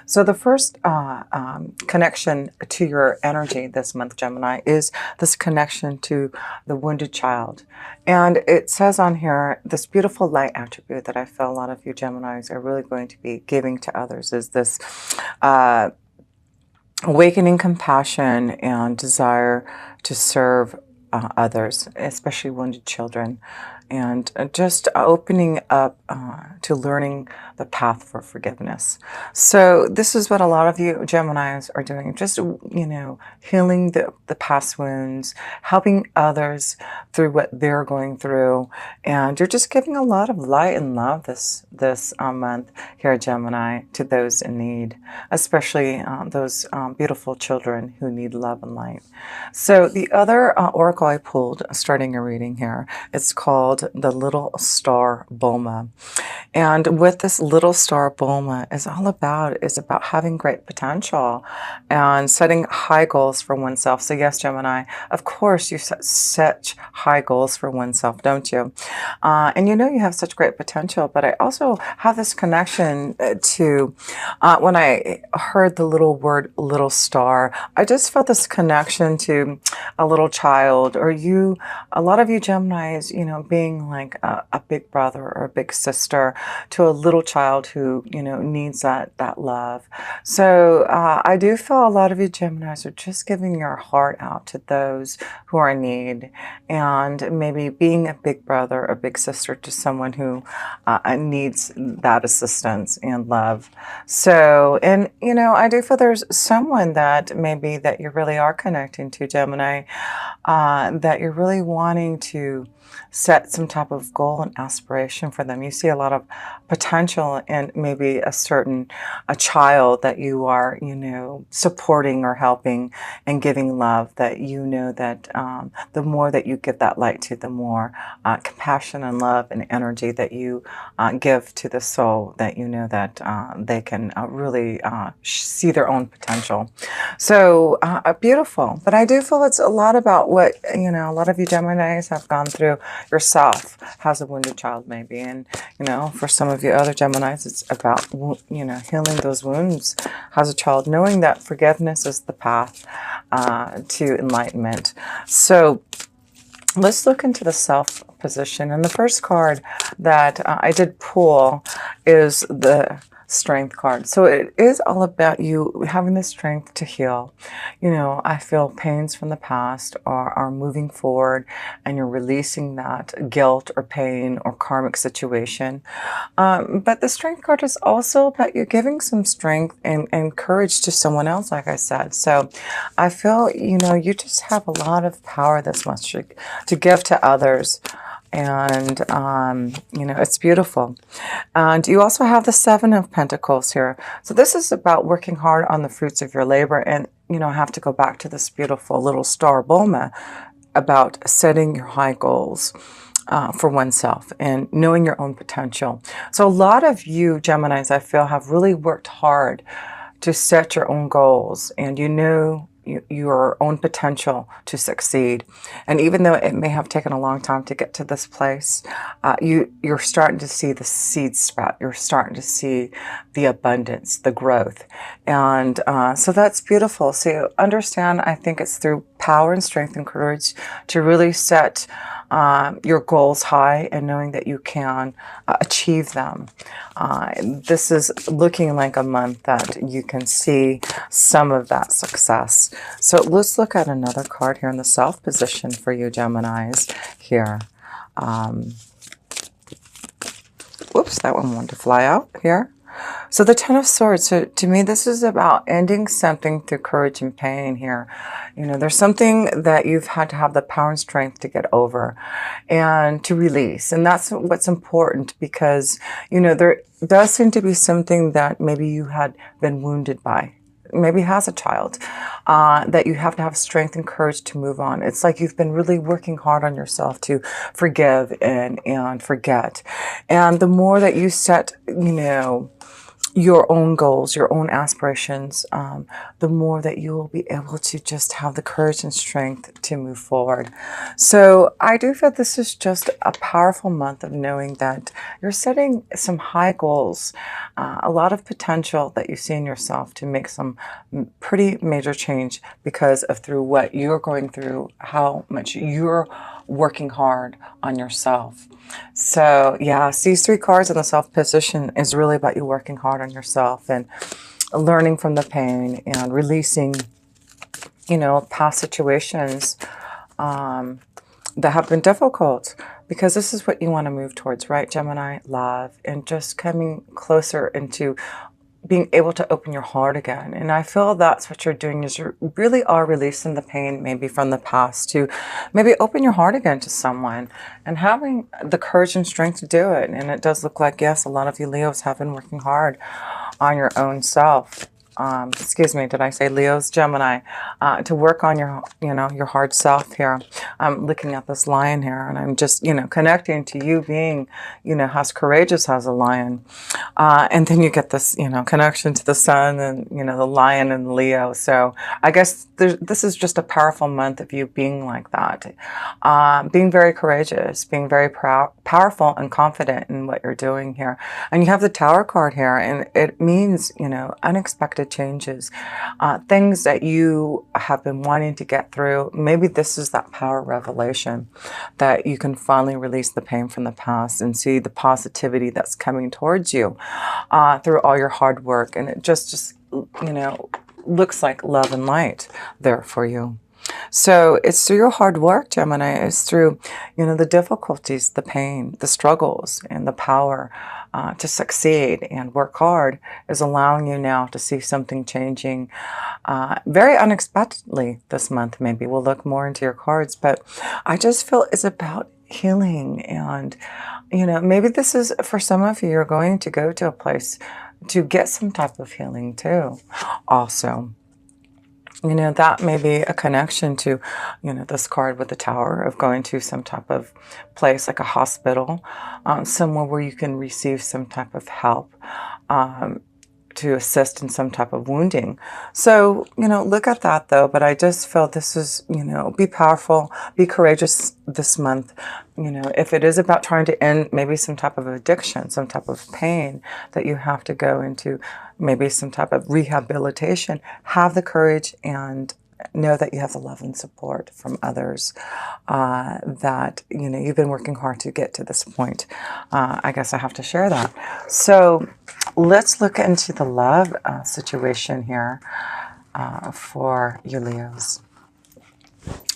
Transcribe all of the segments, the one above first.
So the first connection to your energy this month, Gemini, is this connection to the wounded child. And it says on here, this beautiful light attribute that I feel a lot of you Geminis are really going to be giving to others is this uh, awakening compassion and desire to serve others, especially wounded children, and just opening up to learning the path for forgiveness. So this is what a lot of you Geminis are doing, just, healing the past wounds, helping others through what they're going through, and you're just giving a lot of light and love this month here, Gemini, to those in need, especially those beautiful children who need love and light. So the other oracle I pulled, starting a reading here, it's called the Little Star Bulma. And what this Little Star Bulma is about having great potential and setting high goals for oneself. So yes, Gemini, of course you set such high goals for oneself, don't you? And you have such great potential, but I also have this connection to when I heard the little word little star, I just felt this connection to a little child, or a lot of you Geminis, being like a big brother or a big sister to a little child who, needs that love. So I do feel a lot of you Geminis are just giving your heart out to those who are in need, and maybe being a big brother or big sister to someone who needs that assistance and love. So, and I do feel there's someone that maybe that you really are connecting to, Gemini, that you're really wanting to set some type of goal and aspiration for them. You see a lot of potential in maybe a child that you are, supporting or helping and giving love, that that the more that you give that light to, the more compassion and love and energy that you give to the soul, that that they can really see their own potential. So beautiful. But I do feel it's a lot about what, a lot of you Geminis have gone through yourself as a wounded child, maybe. And, for some of you other Geminis, it's about, healing those wounds as a child, knowing that forgiveness is the path to enlightenment. So let's look into the self position. And the first card that I did pull is the Strength card. So it is all about you having the strength to heal. I feel pains from the past are moving forward, and you're releasing that guilt or pain or karmic situation. But the Strength card is also about you giving some strength and courage to someone else, like I said. So I feel, you just have a lot of power this month to give to others. And, it's beautiful. And you also have the Seven of Pentacles here. So this is about working hard on the fruits of your labor. And, I have to go back to this beautiful little star Bulma about setting your high goals for oneself and knowing your own potential. So a lot of you Geminis, I feel, have really worked hard to set your own goals, and your own potential to succeed. And even though it may have taken a long time to get to this place, you're starting to see the seeds sprout. You're starting to see the abundance, the growth. And so that's beautiful. So you understand, I think it's through power and strength and courage to really set your goals high and knowing that you can achieve them. This is looking like a month that you can see some of that success. So let's look at another card here in the self position for you Geminis here. Whoops, that one wanted to fly out here. So the Ten of Swords, so to me, this is about ending something through courage and pain here. There's something that you've had to have the power and strength to get over and to release. And that's what's important, because, there does seem to be something that maybe you had been wounded by, maybe as a child, that you have to have strength and courage to move on. It's like you've been really working hard on yourself to forgive and forget. And the more that you set, your own goals, your own aspirations, the more that you will be able to just have the courage and strength to move forward. So I do feel this is just a powerful month of knowing that you're setting some high goals, a lot of potential that you see in yourself to make some pretty major change because of through what you're going through, how much you're working hard on yourself. So yes, these three cards in the self position is really about you working hard on yourself and learning from the pain and releasing, past situations that have been difficult, because this is what you want to move towards, right, Gemini? Love, and just coming closer into being able to open your heart again. And I feel that's what you're doing, is you really are releasing the pain maybe from the past to maybe open your heart again to someone and having the courage and strength to do it. And it does look like, yes, a lot of you Leos have been working hard on your own self. Excuse me, did I say Leos? Gemini, to work on your, your hard self here. I'm looking at this lion here, and I'm just, connecting to you being, as courageous as a lion. And then you get this, connection to the sun and, the lion and Leo. So I guess this is just a powerful month of you being like that. Being very courageous, being very powerful and confident in what you're doing here. And you have the Tower card here, and it means, unexpected changes, things that you have been wanting to get through. Maybe this is that power revelation that you can finally release the pain from the past and see the positivity that's coming towards you through all your hard work. And it just looks like love and light there for you. So it's through your hard work, Gemini. It's through, the difficulties, the pain, the struggles, and the power to succeed and work hard is allowing you now to see something changing very unexpectedly this month. Maybe we'll look more into your cards, but I just feel it's about healing. And, maybe this is for some of you, you're going to go to a place to get some type of healing too. Also, that may be a connection to, this card with the Tower, of going to some type of place like a hospital, somewhere where you can receive some type of help to assist in some type of wounding. So, look at that though. But I just feel this is, be powerful, be courageous this month. If it is about trying to end maybe some type of addiction, some type of pain that you have to go into, maybe some type of rehabilitation, have the courage and know that you have the love and support from others, that, you've been working hard to get to this point. I guess I have to share that. So let's look into the love situation here for you Leos.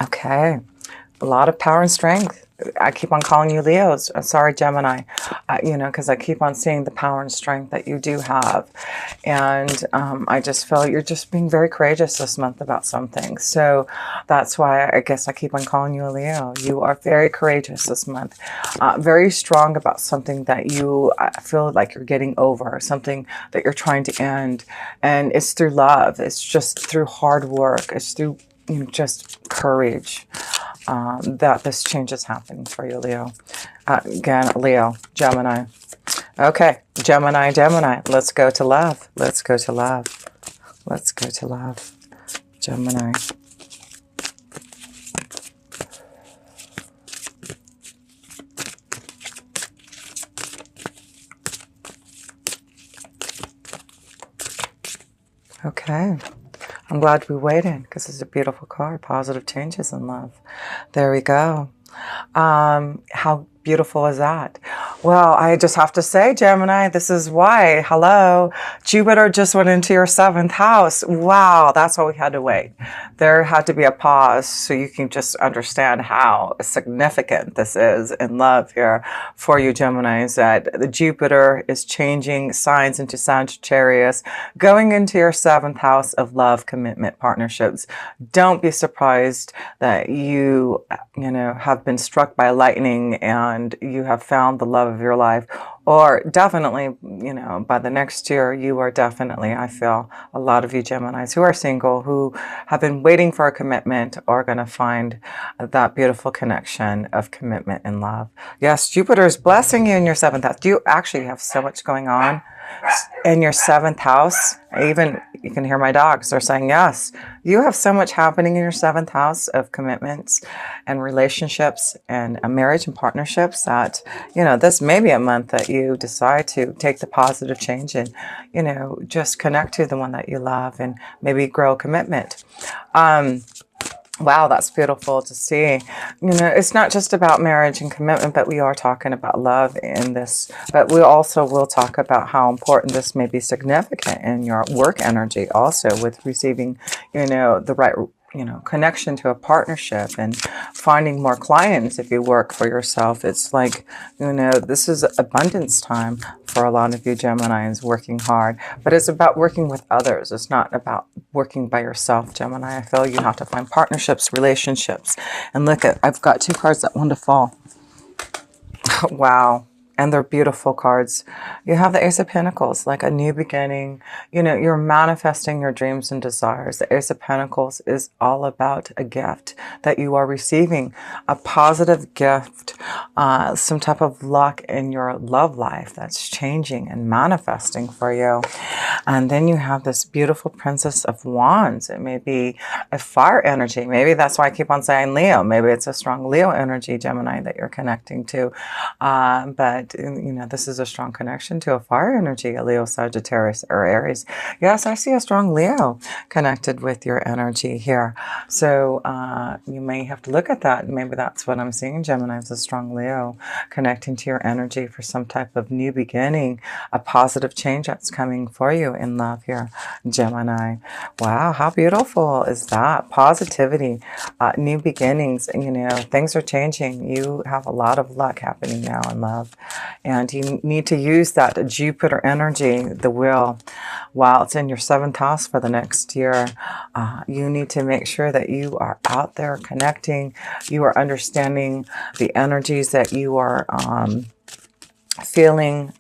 Okay. A lot of power and strength. I keep on calling you Leos. Sorry, Gemini, because I keep on seeing the power and strength that you do have. And I just feel you're just being very courageous this month about something. So that's why I guess I keep on calling you a Leo. You are very courageous this month. Very strong about something that you feel like you're getting over, something that you're trying to end. And it's through love. It's just through hard work. It's through just courage. That this change is happening for you, Leo. Again, Leo, Gemini. Okay, Gemini, let's go to love. Let's go to love. Let's go to love. Gemini. Okay. I'm glad we waited, because it's a beautiful card. Positive changes in love. There we go. How beautiful is that? Well, I just have to say, Gemini, this is why. Hello. Jupiter just went into your 7th house. Wow, that's why we had to wait. There had to be a pause so you can just understand how significant this is in love here for you, Geminis, that the Jupiter is changing signs into Sagittarius, going into your 7th house of love, commitment, partnerships. Don't be surprised that you have been struck by lightning and you have found the love of your life. Or definitely, by the next year, you are definitely, I feel, a lot of you Geminis who are single, who have been waiting for a commitment, are going to find that beautiful connection of commitment and love. Yes, Jupiter is blessing you in your 7th house. You actually have so much going on in your 7th house. Even you can hear my dogs, they're saying yes. You have so much happening in your 7th house of commitments and relationships and a marriage and partnerships that, this may be a month that you decide to take the positive change and, just connect to the one that you love and maybe grow a commitment. Wow, that's beautiful to see. It's not just about marriage and commitment, but we are talking about love in this. But we also will talk about how important this may be significant in your work energy also with receiving, the right, connection to a partnership and finding more clients if you work for yourself. It's like, this is abundance time for a lot of you Geminis working hard, but it's about working with others. It's not about working by yourself, Gemini. I feel you have to find partnerships, relationships. And look I've got 2 cards that want to fall. Wow. And they're beautiful cards. You have the Ace of Pentacles, like a new beginning. You're manifesting your dreams and desires. The Ace of Pentacles is all about a gift that you are receiving, a positive gift, some type of luck in your love life that's changing and manifesting for you. And then you have this beautiful Princess of Wands. It may be a fire energy. Maybe that's why I keep on saying Leo. Maybe it's a strong Leo energy, Gemini, that you're connecting to. But this is a strong connection to a fire energy, a Leo, Sagittarius, or Aries. Yes, I see a strong Leo connected with your energy here. So you may have to look at that. Maybe that's what I'm seeing, Gemini, is a strong Leo connecting to your energy for some type of new beginning, a positive change that's coming for you in love here, Gemini. Wow, how beautiful is that? Positivity, new beginnings, things are changing. You have a lot of luck happening now in love. And you need to use that Jupiter energy, the wheel, while it's in your 7th house for the next year. You need to make sure that you are out there connecting. You are understanding the energies that you are feeling,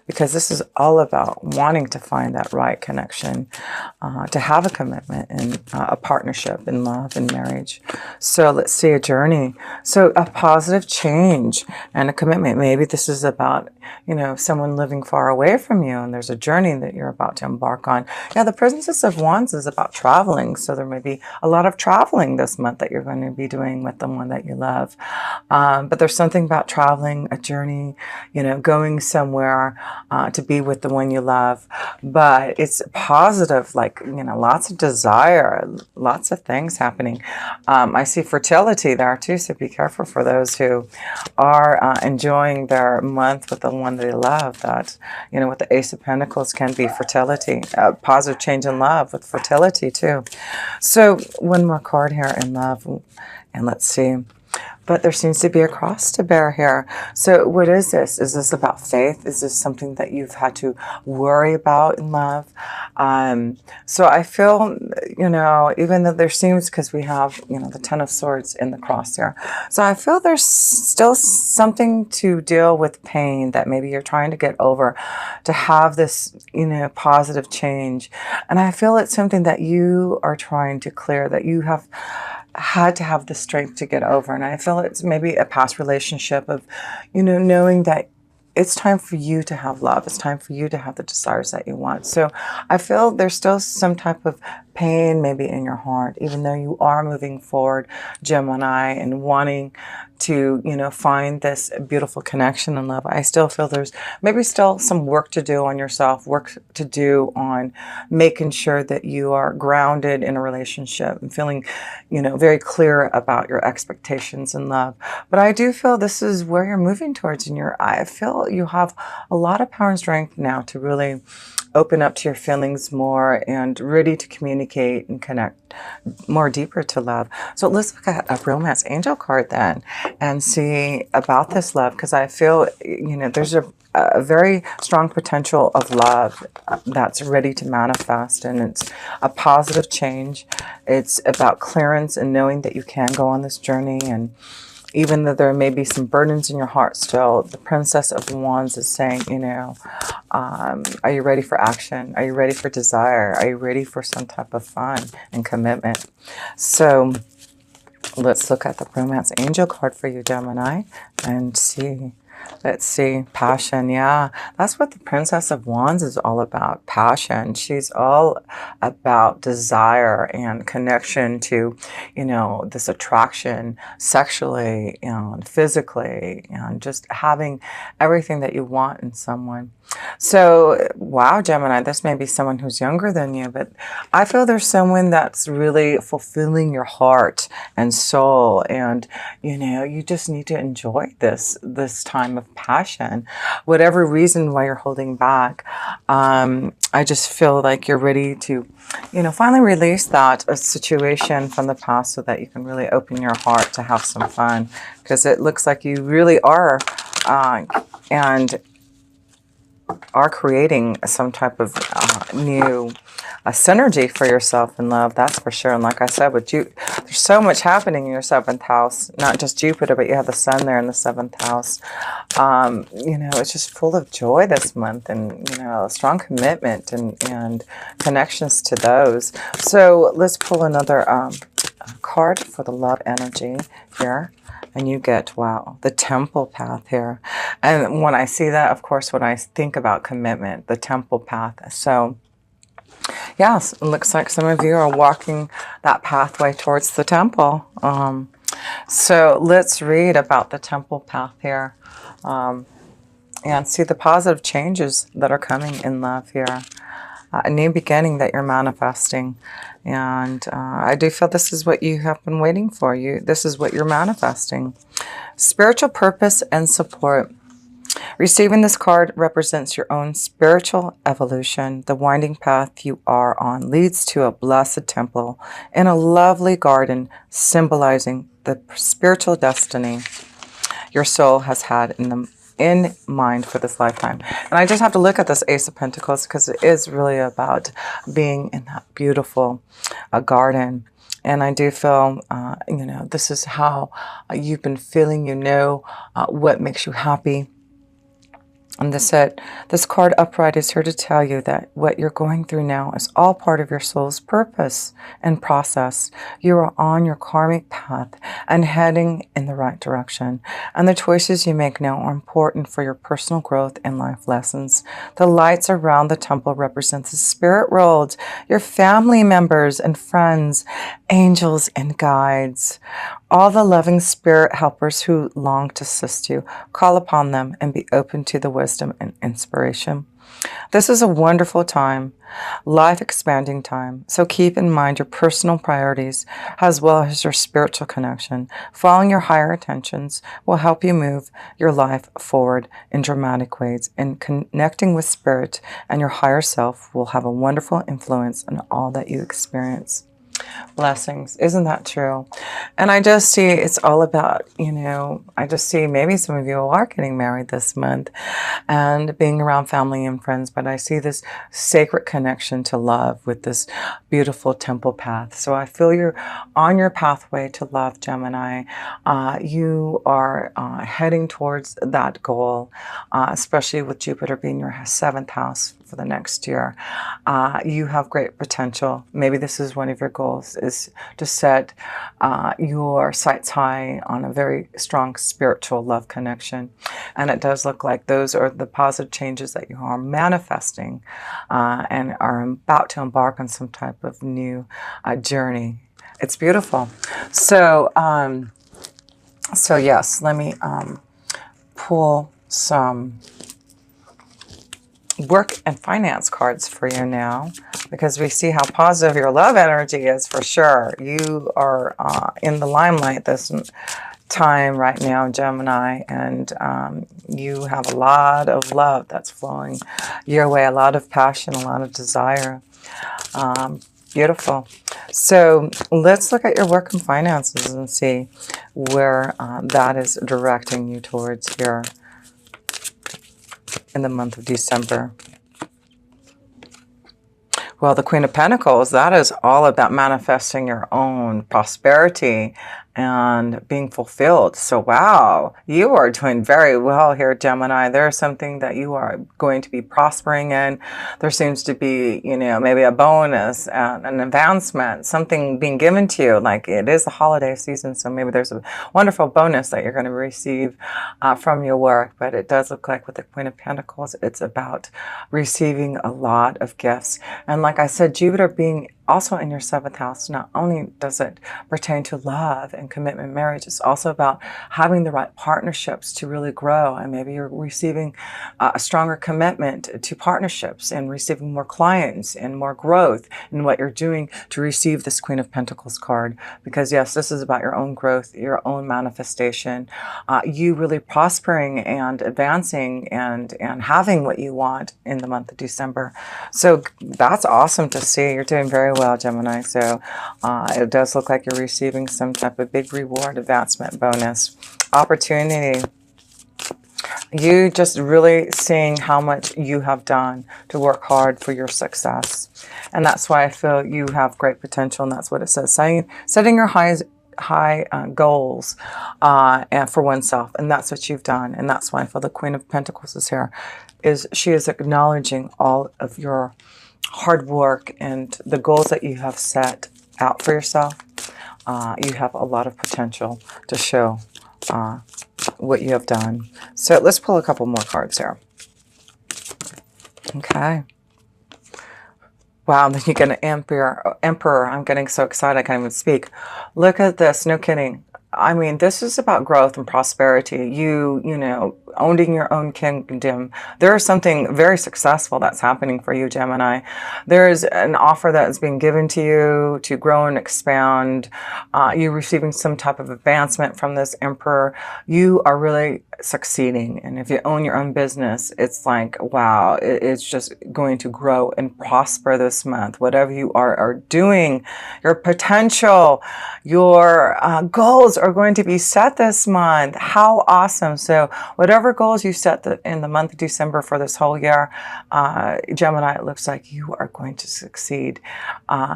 because this is all about wanting to find that right connection, to have a commitment and a partnership in love and marriage. So let's see, a journey. So a positive change and a commitment. Maybe this is about, someone living far away from you and there's a journey that you're about to embark on. Yeah, the Princess of Wands is about traveling. So there may be a lot of traveling this month that you're going to be doing with the one that you love. But there's something about traveling, a journey, going somewhere to be with the one you love. But it's positive, like, lots of desire, lots of things happening. I see fertility there too, so be careful for those who are enjoying their month with the one they love. That, with the Ace of Pentacles can be fertility, positive change in love with fertility too. So one more card here in love, and let's see. But there seems to be a cross to bear here. So what is this? Is this about faith? Is this something that you've had to worry about in love? So I feel, even though there seems, because we have, the Ten of Swords in the cross here. So I feel there's still something to deal with pain that maybe you're trying to get over, to have this, positive change. And I feel it's something that you are trying to clear, that you have had to have the strength to get over. And I feel it's maybe a past relationship of, knowing that it's time for you to have love. It's time for you to have the desires that you want. So I feel there's still some type of pain maybe in your heart, even though you are moving forward, Gemini, and wanting to, find this beautiful connection and love. I still feel there's maybe still some work to do on yourself, work to do on making sure that you are grounded in a relationship and feeling, very clear about your expectations in love. But I do feel this is where you're moving towards, and I feel you have a lot of power and strength now to really open up to your feelings more and ready to communicate and connect more deeper to love. So let's look at a romance angel card then and see about this love, because I feel, there's a very strong potential of love that's ready to manifest, and it's a positive change. It's about clearance and knowing that you can go on this journey. And even though there may be some burdens in your heart still, the Princess of Wands is saying, are you ready for action? Are you ready for desire? Are you ready for some type of fun and commitment? So let's look at the romance angel card for you, Gemini, and see Let's see, passion. Yeah, that's what the Princess of Wands is all about, passion. She's all about desire and connection to, this attraction sexually and physically, and just having everything that you want in someone. So, wow, Gemini, this may be someone who's younger than you, but I feel there's someone that's really fulfilling your heart and soul, and you just need to enjoy this time of passion, whatever reason why you're holding back. I just feel like you're ready to, finally release that situation from the past so that you can really open your heart to have some fun, because it looks like you really are, and are creating some type of new synergy for yourself in love, that's for sure. And like I said, with you, there's so much happening in your 7th house, not just Jupiter, but you have the sun there in the 7th house. It's just full of joy this month, and, a strong commitment and connections to those. So let's pull another card for the love energy here. And you get, wow, the temple path here. And when I see that, of course, when I think about commitment, the temple path. So, yes, it looks like some of you are walking that pathway towards the temple. So let's read about the temple path here, and see the positive changes that are coming in love here. A new beginning that you're manifesting. And I do feel this is what you have been waiting for. This is what you're manifesting. Spiritual purpose and support. Receiving this card represents your own spiritual evolution. The winding path you are on leads to a blessed temple in a lovely garden, symbolizing the spiritual destiny your soul has had in mind for this lifetime. And I just have to look at this Ace of Pentacles, because it is really about being in that beautiful garden. And I do feel, this is how you've been feeling, what makes you happy. And this card upright is here to tell you that what you're going through now is all part of your soul's purpose and process. You are on your karmic path and heading in the right direction. And the choices you make now are important for your personal growth and life lessons. The lights around the temple represent the spirit world, your family members and friends, angels and guides. All the loving spirit helpers who long to assist you, call upon them and be open to the wisdom and inspiration. This is a wonderful time, life-expanding time. So keep in mind your personal priorities as well as your spiritual connection. Following your higher intentions will help you move your life forward in dramatic ways. And connecting with spirit and your higher self will have a wonderful influence on all that you experience. Blessings. Isn't that true? And I just see it's all about, I just see maybe some of you are getting married this month and being around family and friends, but I see this sacred connection to love with this beautiful temple path. So I feel you're on your pathway to love, Gemini. You are heading towards that goal, especially with Jupiter being your 7th house for the next year. You have great potential. Maybe this is one of your goals, is to set your sights high on a very strong spiritual love connection. And it does look like those are the positive changes that you are manifesting and are about to embark on some type of new journey. It's beautiful. So, yes, let me pull some work and finance cards for you now, because we see how positive your love energy is for sure. You are in the limelight this time right now, Gemini, and you have a lot of love that's flowing your way, a lot of passion, a lot of desire. Beautiful. So let's look at your work and finances and see where that is directing you towards here in the month of December. Well, the Queen of Pentacles, that is all about manifesting your own prosperity and being fulfilled. So wow, you are doing very well here, Gemini. There's something that you are going to be prospering in. There seems to be, maybe a bonus, an advancement, something being given to you. Like, it is the holiday season, so maybe there's a wonderful bonus that you're going to receive from your work. But it does look like with the Queen of Pentacles, it's about receiving a lot of gifts. And like I said, Jupiter being also in your 7th house, not only does it pertain to love and commitment, marriage, it's also about having the right partnerships to really grow. And maybe you're receiving a stronger commitment to partnerships and receiving more clients and more growth in what you're doing to receive this Queen of Pentacles card. Because yes, this is about your own growth, your own manifestation, you really prospering and advancing and having what you want in the month of December. So that's awesome to see. You're doing very well, Gemini. So it does look like you're receiving some type of big reward, advancement, bonus, opportunity. You just really seeing how much you have done to work hard for your success. And that's why I feel you have great potential. And that's what it says. Setting your high goals and for oneself. And that's what you've done. And that's why I feel the Queen of Pentacles is here. She is acknowledging all of your hard work and the goals that you have set out for yourself. You have a lot of potential to show what you have done. So let's pull a couple more cards here. Okay. Wow, then you get an Emperor. I'm getting so excited I can't even speak. Look at this. No kidding. I mean, this is about growth and prosperity. You know, owning your own kingdom. There is something very successful that's happening for you, Gemini. There is an offer that is being given to you to grow and expand. You're receiving some type of advancement from this Emperor. You are really succeeding. And if you own your own business, it's like, wow, it's just going to grow and prosper this month. Whatever you are doing, your potential, your goals are going to be set this month. How awesome. So whatever goals you set in the month of December for this whole year, Gemini, it looks like you are going to succeed.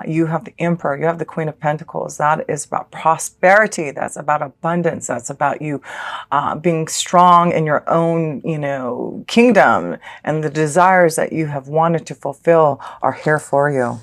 You have the Emperor, you have the Queen of Pentacles. That is about prosperity. That's about abundance. That's about you being strong in your own, kingdom, and the desires that you have wanted to fulfill are here for you.